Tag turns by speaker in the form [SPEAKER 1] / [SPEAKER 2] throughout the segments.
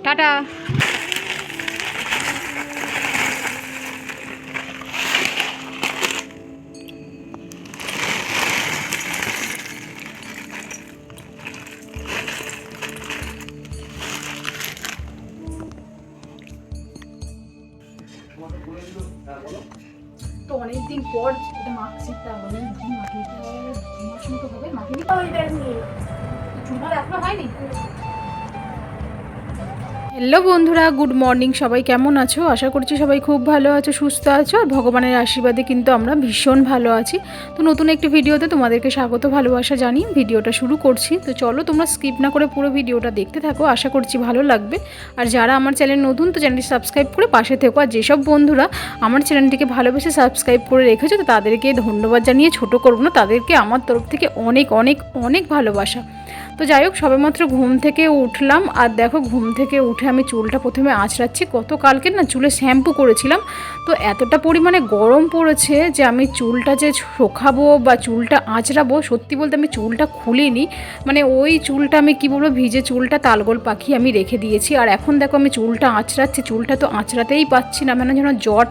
[SPEAKER 1] Tata. তো অনেকদিন পর এটা মাখছিটা অনেকদিন মাখিয়ে মাছ মতো হবে মাখিয়ে নিতে চুলমাল এখনো হয়নি। হ্যালো বন্ধুরা, গুড মর্নিং। সবাই কেমন আছো? আশা করছি সবাই খুব ভালো আছো, সুস্থ আছো, আর ভগবানের আশীর্বাদে কিন্তু আমরা ভীষণ ভালো আছি। তো নতুন একটি ভিডিওতে তোমাদেরকে স্বাগত, ভালোবাসা জানিয়ে ভিডিওটা শুরু করছি। তো চলো তোমরা স্কিপ না করে পুরো ভিডিওটা দেখতে থাকো, আশা করছি ভালো লাগবে। আর যারা আমার চ্যানেল নতুন, তো চ্যানেলটি সাবস্ক্রাইব করে পাশে থেকো। আর যেসব বন্ধুরা আমার চ্যানেলটিকে ভালোবেসে সাবস্ক্রাইব করে রেখেছো, তো তাদেরকে ধন্যবাদ জানিয়ে ছোট করবো না, তাদেরকে আমার তরফ থেকে অনেক অনেক অনেক ভালোবাসা। তো যাই হোক, সবেমাত্র ঘুম থেকে উঠলাম, আর দেখো ঘুম থেকে উঠে আমি চুলটা প্রথমে আঁচড়াচ্ছি। কালকে না চুলে শ্যাম্পু করেছিলাম, তো এতটা পরিমাণে গরম পড়েছে যে আমি চুলটা যে শোকাবো বা চুলটা আঁচড়াবো, সত্যি বলতে আমি চুলটা খুলিনি। মানে ওই চুলটা আমি কী বলবো, ভিজে চুলটা তালগোল পাকিয়ে আমি রেখে দিয়েছি। আর এখন দেখো আমি চুলটা আঁচড়াচ্ছি, চুলটা তো আঁচড়াতেই পাচ্ছি না, মানে যেন জট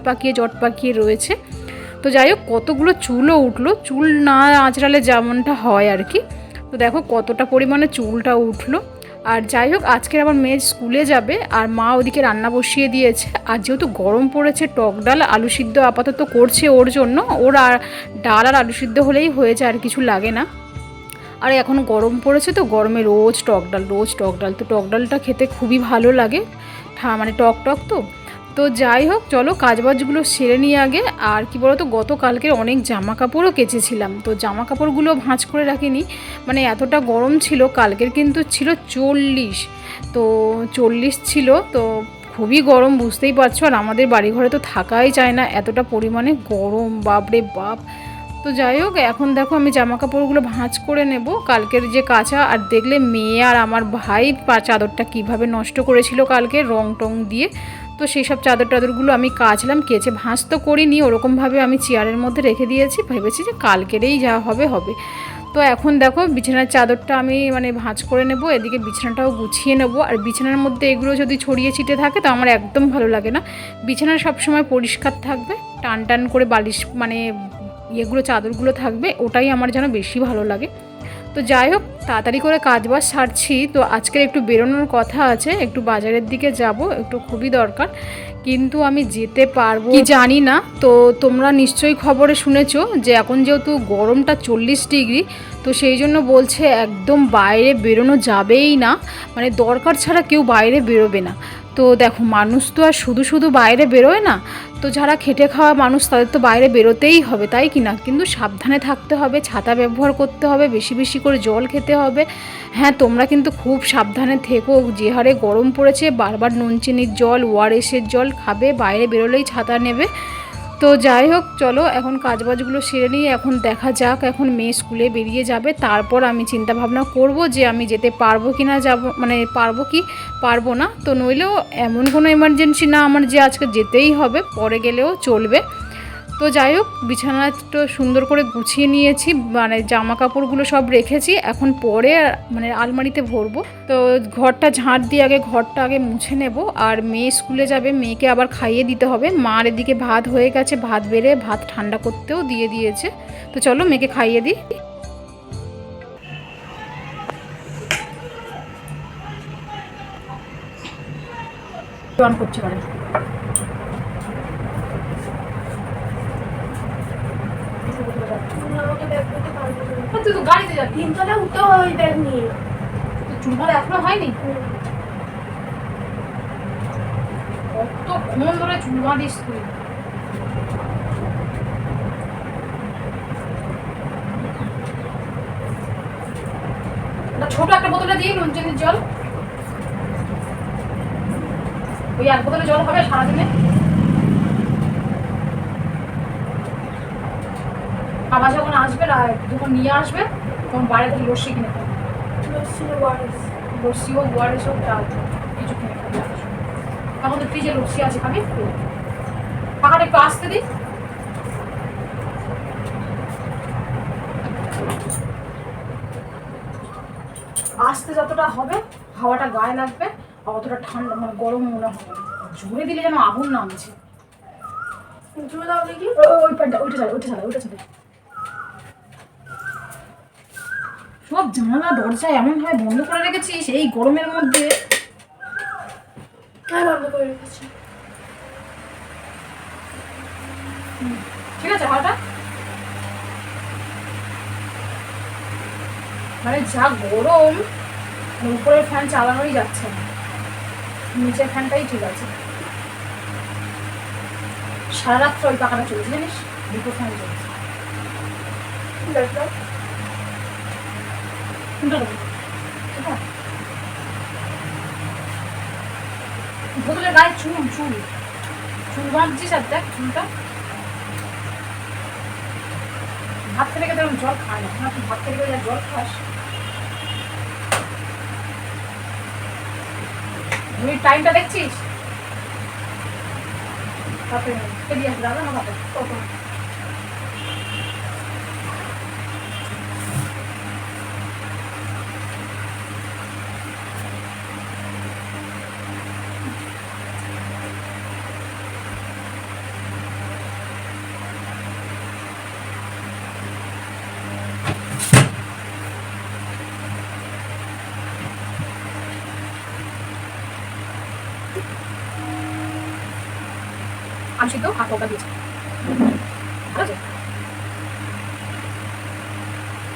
[SPEAKER 1] পাকিয়ে রয়েছে। তো যাই হোক, কতগুলো চুলও উঠলো, চুল না আঁচড়ালে যেমনটা হয় আর কি। তো দেখো কতটা পরিমাণে চুলটা উঠলো। আর যাই হোক, আজকের আবার মেয়ে স্কুলে যাবে, আর মা ওদিকে রান্না বসিয়ে দিয়েছে। আর যেহেতু গরম পড়েছে, টক ডাল আলু সিদ্ধ আপাতত করছে ওর জন্য। ওর আর ডাল আর আলু সিদ্ধ হলেই হয়েছে, আর কিছু লাগে না। আর এখন গরম পড়েছে, তো গরমে রোজ টক ডাল তো টক ডালটা খেতে খুবই ভালো লাগে, মানে টক টক তো। তো যাই হোক, চলো কাজবাজগুলো সেরে নিয়ে আগে। আর কি বলো তো, গতকালকের অনেক জামা কাপড়ও কেচেছিলাম, তো জামা কাপড়গুলো ভাঁজ করে রাখিনি, মানে এতটা গরম ছিল। কালকের কিন্তু ছিল 40, তো 40 ছিল, তো খুবই গরম, বুঝতেই পারছো। আর আমাদের বাড়িঘরে তো থাকাই যায় না, এতটা পরিমাণে গরম, বাপরে বাপ। তো যাই হোক, এখন দেখো আমি জামা কাপড়গুলো ভাঁজ করে নেব, কালকের যে কাঁচা। আর দেখলে মেয়ে আর আমার ভাই চাদরটা কিভাবে নষ্ট করেছিল কালকে রং টং দিয়ে, তো সেই সব চাদরগুলো আমি কাচলাম, কেচে ভাঁজ তো করিনি, ওরকমভাবে আমি চেয়ারের মধ্যে রেখে দিয়েছি, ভেবেছি যে কালকেরেই যা হবে হবে। তো এখন দেখো বিছানার চাদরটা আমি মানে ভাঁজ করে নেব, এদিকে বিছানাটাও গুছিয়ে নেব। আর বিছানার মধ্যে এগুলো যদি ছড়িয়ে ছিটে থাকে তো আমার একদম ভালো লাগে না। বিছানা সবসময় পরিষ্কার থাকবে, টান টান করে বালিশ মানে এগুলো চাদরগুলো থাকবে, ওটাই আমার যেন বেশি ভালো লাগে। তো যাই হোক, তাড়াতাড়ি করে কাজবাজ সারছি। তো আজকের একটু বেরোনোর কথা আছে, একটু বাজারের দিকে যাব, একটু খুবই দরকার, কিন্তু আমি যেতে পারবো কি জানি না। তো তোমরা নিশ্চয়ই খবরে শুনেছো যে এখন যেহেতু গরমটা 40 ডিগ্রি, তো সেই জন্য বলছে একদম বাইরে বেরোনো যাবেই না, মানে দরকার ছাড়া কেউ বাইরে বেরোবে না। তো দেখো, মানুষ তো আর শুধু শুধু বাইরে বেরোয় না, তো যারা খেটে খাওয়া মানুষ তাদের তো বাইরে বেরোতেই হবে, তাই কি না? কিন্তু সাবধানে থাকতে হবে, ছাতা ব্যবহার করতে হবে, বেশি বেশি করে জল খেতে হবে। হ্যাঁ, তোমরা কিন্তু খুব সাবধানে থেকো, যে হারে গরম পড়েছে, বারবার নুন চিনির জল, ওআরএসের জল খাবে, বাইরে বেরোলেই ছাতা নেবে। তো যাই হোক, চলো এখন কাজবাজগুলো সেরে নিয়ে এখন দেখা যাক, এখন মেয়ে স্কুলে বেরিয়ে যাবে, তারপর আমি চিন্তা ভাবনা করব যে আমি যেতে পারবো কি না, যাব মানে পারবো কি পারবো না। তো নইলেও এমন কোনো এমার্জেন্সি না আমার যে আজকে যেতেই হবে, পরে গেলেও চলবে। তো যাই হোক, বিছানাটা সুন্দর করে গুছিয়ে নিয়েছি, মানে জামা কাপড়গুলো সব রেখেছি, এখন পরে মানে আলমারিতে ভরবো। তো ঘরটা ঝাঁট দিয়ে ঘরটা আগে মুছে নেব। আর মেয়ে স্কুলে যাবে, মেয়েকে আবার খাইয়ে দিতে হবে। মার এদিকে ভাত হয়ে গেছে, ভাত বেড়ে ভাত ঠান্ডা করতেও দিয়ে দিয়েছে। তো চলো মেয়েকে খাইয়ে দিই। অন করছি মানে তুই তো গাড়িতে যাবি, 3 তলা উঠতে হয় ব্যাগ নিয়ে, তো চুলমাল এখনো হয়নি। কতক্ষণ ধরে চুল বাঁধিস তুই? ছোট একটা বোতলে দিয়ে নুন চিনির জল, ওই এক বোতলে জল হবে সারাদিনে। আবার যখন আসবে, যখন নিয়ে আসবে, তখন বাইরে থেকে লস্যি কিনে খাবে, লস্যি হোক ওয়ারেস হোক ডাল কিছু কিনে খাবে। এখন তো ফ্রিজে লস্যি আছে, খাবি? পাখাটা একটু আসতে দিই। আসতে যতটা হবে হাওয়াটা গায়ে লাগবে, অতটা ঠান্ডা মানে গরম মনে হয় না। জোরে দিলে যেন আগুন নামছে। জোরে দাও দেখি। ওই প্যান্টটা ওইটা ছাড়া। সব জানালা দরজা এমন ভাবে বন্ধ করে রেখেছি সেই গরমের মধ্যে। বন্ধ করে রেখেছি। ঠিক আছে হাওয়াটা মানে যা গরম, উপরের ফ্যান চালানোই যাচ্ছে না, নিচের ফ্যানটাই ঠিক আছে। সারা রাত্রে ওই পাখাটা চলছে জানিস, দুটো ফ্যান চলছে। বোতলের গায়ে চুল বাঁধছিস আর দেখ চুলটা। ভাত খেতে খেতে জল খায় না, তুই ভাত খেতে খেতে জল খাস। তুই টাইমটা দেখছিস? খেয়ে দিয়ে আসবি দাদা না ভাতে কত? আমি সিদ্ধ আর ওটা দিয়েছি। ভালো আছে?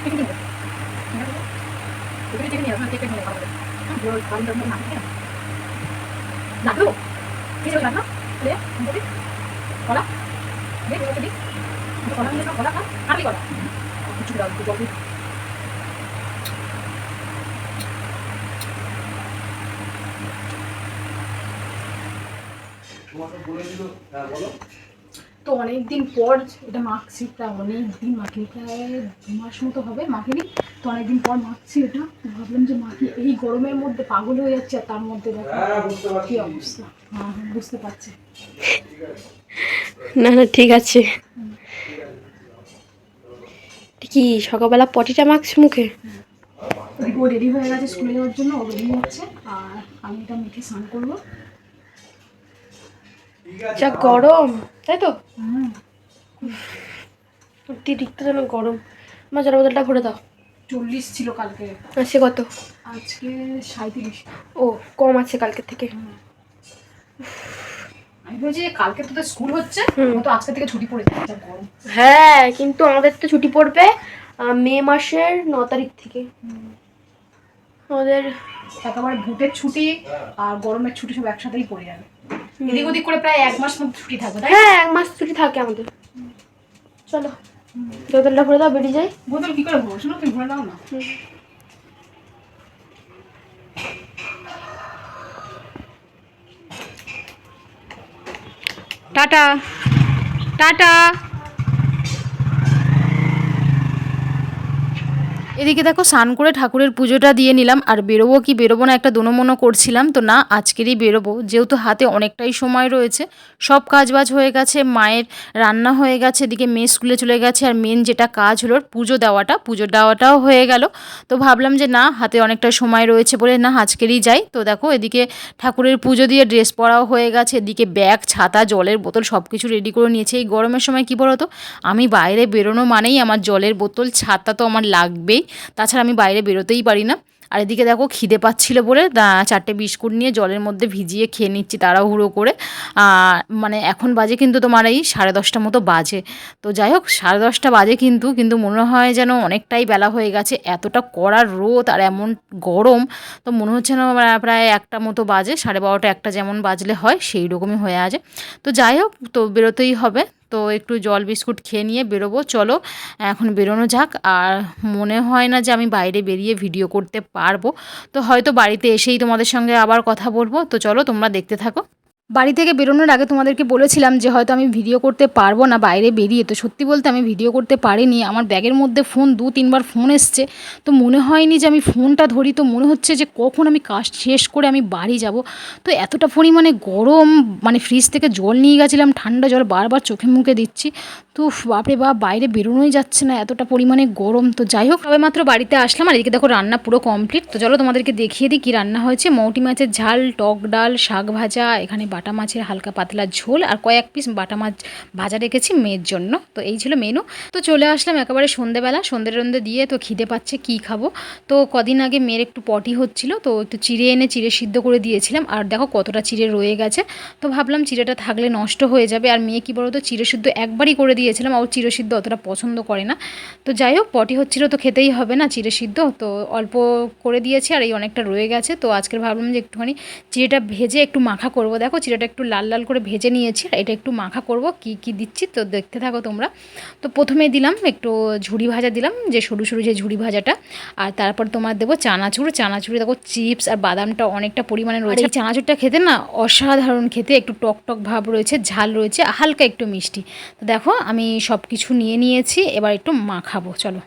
[SPEAKER 1] টিফিন কিনবো। টিফিন নিয়ে আসবো, টিফিন নিয়ে ভালো করে। ডাকবো? কি যাবে ডাক না? কলা? দে কলা দিই। কলা নিয়ে কলা খা, খাবি কলা? কিছু দাও, একটু জল দিই। তো অনেকদিন পর এটা মাখছি, প্রায় অনেকদিন মাখিনি, প্রায় 2 মাস মতো হবে মাখিনি। তো অনেকদিন পর মাখছি এটা, ভাবলাম যে মাখি। এই গরমের মধ্যে পাগল হয়ে যাচ্ছে, আর তার মধ্যে দেখো কি অবস্থা। হ্যাঁ বুঝতে পারছি।
[SPEAKER 2] না ঠিক আছে। কি সকালবেলা পটিটা মাখছি মুখে?
[SPEAKER 1] ও রেডি হয়ে গেছে স্কুলে যাওয়ার জন্য, ও রেডি হচ্ছে, আর আমি এটা মেখে স্নান করবো।
[SPEAKER 2] যা গরম, তাই তো? অতিরিক্ত যেন গরম। আমার জল বোতলটা ভরে দাও।
[SPEAKER 1] 40 ছিল কালকে।
[SPEAKER 2] আজকে কত?
[SPEAKER 1] আজকে 37।
[SPEAKER 2] ও কম আছে কালকের থেকে।
[SPEAKER 1] আমি বলছি কালকে তো স্কুল হচ্ছে, তো আজকে থেকে ছুটি পড়ে যাচ্ছে। গরম
[SPEAKER 2] হ্যাঁ, কিন্তু আমাদের তো ছুটি পড়বে মে মাসের 9 তারিখ থেকে। আমাদের
[SPEAKER 1] একেবারে ভোটের ছুটি আর গরমের ছুটি সব একসাথেই পড়ে যাবে। এদিক ওদিক করে প্রায় 1 মাস মতো ছুটি থাকবে।
[SPEAKER 2] হ্যাঁ 1 মাস ছুটি থাকে আমাদের। চলো বোতলটা ভরে দাও, বেরিয়ে যাই।
[SPEAKER 1] বোতল কি করে ভরবো? শোনো তুমি ভরে দাও না।
[SPEAKER 2] Tata tata.
[SPEAKER 1] এদিকে দেখো স্নান করে ঠাকুরের পুজোটা দিয়ে নিলাম, আর বেরোবো কি বেরোবো না একটা দোনোমনো করছিলাম। তো না, আজকেরই বেরোবো, যেহেতু হাতে অনেকটাই সময় রয়েছে। সব কাজবাজ হয়ে গেছে, মায়ের রান্না হয়ে গেছে, এদিকে মেয়ে স্কুলে চলে গেছে, আর মেন যেটা কাজ হলো পুজো দেওয়াটাও হয়ে গেল। তো ভাবলাম যে না, হাতে অনেকটা সময় রয়েছে বলে না আজকেরই যাই। তো দেখো এদিকে ঠাকুরের পুজো দিয়ে ড্রেস পরাও হয়ে গেছে, এদিকে ব্যাগ, ছাতা, জলের বোতল সব কিছু রেডি করে নিয়েছে। এই গরমের সময় কি বলো তো, আমি বাইরে বেরোনো মানেই আমার জলের বোতল, ছাতা তো আমার লাগবেই, তাছাড়া আমি বাইরে বেরোতেই পারি না। আর এদিকে দেখো খিদে পাচ্ছিল বলে 4টে বিস্কুট নিয়ে জলের মধ্যে ভিজিয়ে খেয়ে নিচ্ছি তাড়াহুড়ো করে। মানে এখন বাজে কিন্তু তোমার এই 10:30 মতো বাজে। তো যাই হোক 10:30 বাজে, কিন্তু মনে হয় যেন অনেকটাই বেলা হয়ে গেছে, এতটা কড়া রোদ আর এমন গরম। তো মনে হচ্ছে না প্রায় 1টা মতো বাজে, 12:30 1টা যেমন বাজলে হয় সেই রকমই হয়ে আছে। তো যাই হোক, তো বেরোতেই হবে। তো একটু জল বিস্কুট খেয়ে নিয়ে বেরোবো, চলো এখন বেরোনো যাক। আর মনে হয় না যে আমি বাইরে বেরিয়ে ভিডিও করতে পারবো, তো হয়তো বাড়িতে এসেই তোমাদের সঙ্গে আবার কথা বলবো। তো চলো তোমরা দেখতে থাকো। বাড়ি থেকে বেরোনোর আগে তোমাদেরকে বলেছিলাম যে হয়তো আমি ভিডিও করতে পারবো না বাইরে বেরিয়ে। তো সত্যি বলতে আমি ভিডিও করতে পারিনি, আমার ব্যাগের মধ্যে ফোন 2-3বার ফোন এসছে, তো মনে হয়নি যে আমি ফোনটা ধরি। তো মনে হচ্ছে যে কখন আমি কাজ শেষ করে আমি বাড়ি যাব। তো এতটা পরিমাণে গরম, মানে ফ্রিজ থেকে জল নিয়ে গেছিলাম, ঠান্ডা জল বারবার চোখে মুখে দিচ্ছি। তো বাপরে বাপ, বাইরে বেরোনোই যাচ্ছে না, এতটা পরিমাণে গরম। তো যাই হোক, সবে মাত্র বাড়িতে আসলাম আর এদিকে দেখো রান্না পুরো কমপ্লিট। তো চলো তোমাদেরকে দেখিয়ে দিই কী রান্না হয়েছে। মৌটি মাছের ঝাল, টক ডাল, শাক ভাজা, এখানে বাটা মাছের হালকা পাতলা ঝোল আর কয়েক পিস বাটা মাছ ভাজা রেখেছি মেয়ের জন্য। তো এই ছিল মেনু। তো চলে আসলাম একেবারে সন্ধেবেলা, সন্ধে দিয়ে তো খিদে পাচ্ছে, কী খাবো। তো কদিন আগে মেয়ের একটু পটি হচ্ছিল, তো একটু চিড়ে এনে চিড়ে সিদ্ধ করে দিয়েছিলাম। আর দেখো কতটা চিড়ে রয়ে গেছে। তো ভাবলাম চিড়েটা থাকলে নষ্ট হয়ে যাবে। আর মেয়ে কী বলো তো, চিড়ে সিদ্ধ একবারই করে দিয়েছিলাম, আর চিড়ে সিদ্ধ অতটা পছন্দ করে না। তো যাই হোক, পটি হচ্ছিল তো খেতেই হবে না চিড়ে সিদ্ধ, তো অল্প করে দিয়েছি আর এই অনেকটা রয়ে গেছে। তো আজকের ভাবলাম যে একটুখানি চিড়েটা ভেজে একটু মাখা করব। দেখো চিড়েটা একটু লাল লাল করে ভেজে নিয়েছি আর এটা একটু মাখা করব। কি কি দিচ্ছি তো দেখতে থাকো তোমরা। তো প্রথমে দিলাম একটু ঝুড়ি ভাজা, দিলাম যে সরু সরু যে ঝুড়ি ভাজাটা। আর তারপর তোমার দেবো চানাচুর দেখো চিপস আর বাদামটা অনেকটা পরিমাণে রয়েছে। এই চানাচুরটা খেতে না অসাধারণ খেতে, একটু টক টক ভাব রয়েছে, ঝাল রয়েছে, হালকা একটু মিষ্টি। তো দেখো আমি সব কিছু নিয়ে নিয়েছি, এবার একটু মাখাবো। চলো।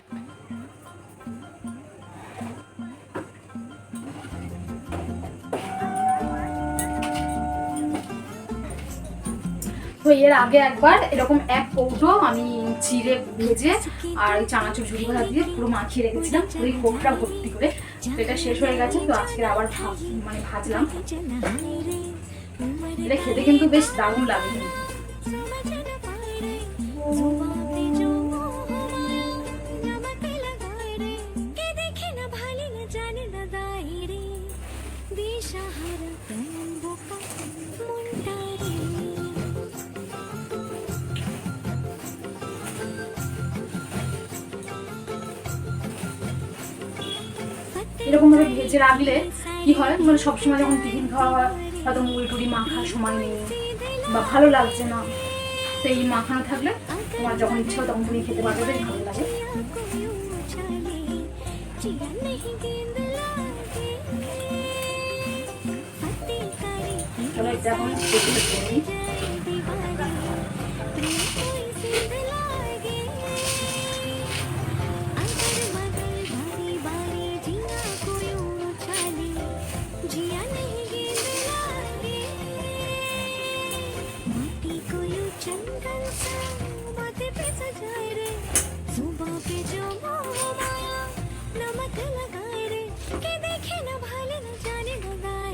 [SPEAKER 1] তো এর আগে একবার এরকম এক কৌটো আমি চিড়ে ভেজে আর এই চানাচুর ঝুড়ি ভাজা দিয়ে পুরো মাখিয়ে রেখেছিলাম, পুরো কৌটোটা ভর্তি করে। তো এটা শেষ হয়ে গেছে, তো আজকে আবার ভাজলাম। এটা খেতে কিন্তু বেশ দারুণ লাগে। এরকম ভাবে ভেজে রাখলে কি হয়, মানে সবসময় যখন টিফিন খাওয়া হয় হয়তো মুড়ি টুড়ি মাখার সময় নেই বা ভালো লাগছে না, তো এই মাখানো থাকলে তোমার যখন ইচ্ছা হয় তখন তুমি খেতে পারবে, বেশ ভালো লাগে। চলো এটা এখন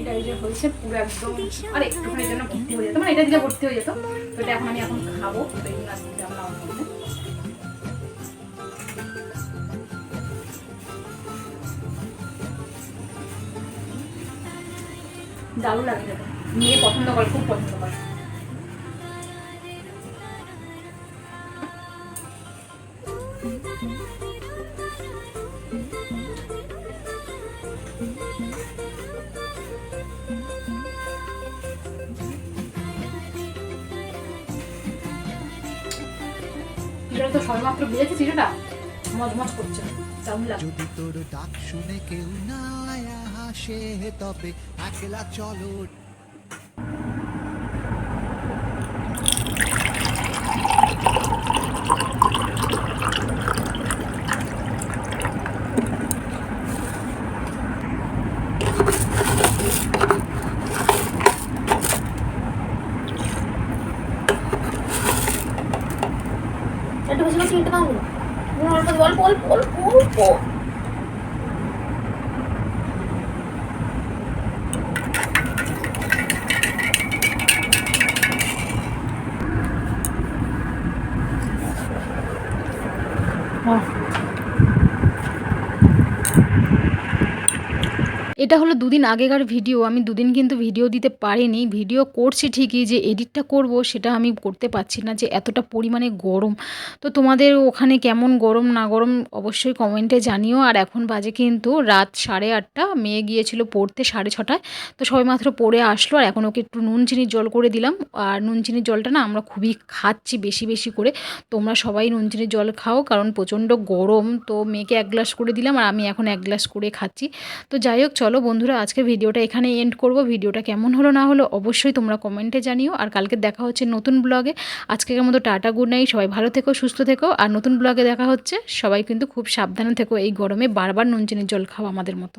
[SPEAKER 1] এটা এই যে হয়েছে পুরো একদম, আর একটুখানি জন্য ভর্তি হয়ে যেত, মানে এটা দিলে ভর্তি হয়ে যেত। তো এটা এখন আমি খাবো, তো এই জন্য আজকে আমরা দারুণ লাগে, যাবে মেয়ে পছন্দ করে, খুব পছন্দ করে। তো সবেমাত্র বেজেছে, চিড়েটা মজমজ করছে, দারুণ লাগে।
[SPEAKER 3] যদি তোর ডাক শুনে কেউ না আসে তবে একলা চলো।
[SPEAKER 2] একটু বেশি করে চিনতে পারবো না, অল্প অল্প অল্প অল্প অল্প।
[SPEAKER 1] এটা হলো দুদিন আগেকার ভিডিও। আমি দুদিন কিন্তু ভিডিও দিতে পারিনি। ভিডিও করছি ঠিকই, যে এডিটটা করব সেটা আমি করতে পারছি না, যে এতটা পরিমাণে গরম। তো তোমাদের ওখানে কেমন গরম না গরম অবশ্যই কমেন্টে জানিও। আর এখন বাজে কিন্তু রাত 8:30, মেয়ে গিয়েছিল পড়তে 6:30টায়। তো সবেমাত্র পড়ে আসলো, আর এখন ওকে একটু নুন চিনির জল করে দিলাম। আর নুন চিনির জলটা না আমরা খুবই খাচ্ছি বেশি বেশি করে। তোমরা সবাই নুন চিনির জল খাও, কারণ প্রচণ্ড গরম। তো মেয়েকে 1 গ্লাস করে দিলাম আর আমি এখন 1 গ্লাস করে খাচ্ছি। তো যাই হোক, চলো বন্ধুরা আজকে ভিডিওটা এখানে এন্ড করব। ভিডিওটা কেমন হলো না হলো অবশ্যই তোমরা কমেন্টে জানিও। আর কালকে দেখা হচ্ছে নতুন ব্লগে। আজকের মতো টাটা, গুড নাইট, সবাই ভালো থেকো, সুস্থ থেকো। আর নতুন ব্লগে দেখা হচ্ছে। সবাই কিন্তু খুব সাবধানে থেকো, এই গরমে বারবার নুন চিনির জল খাও আমাদের মতো।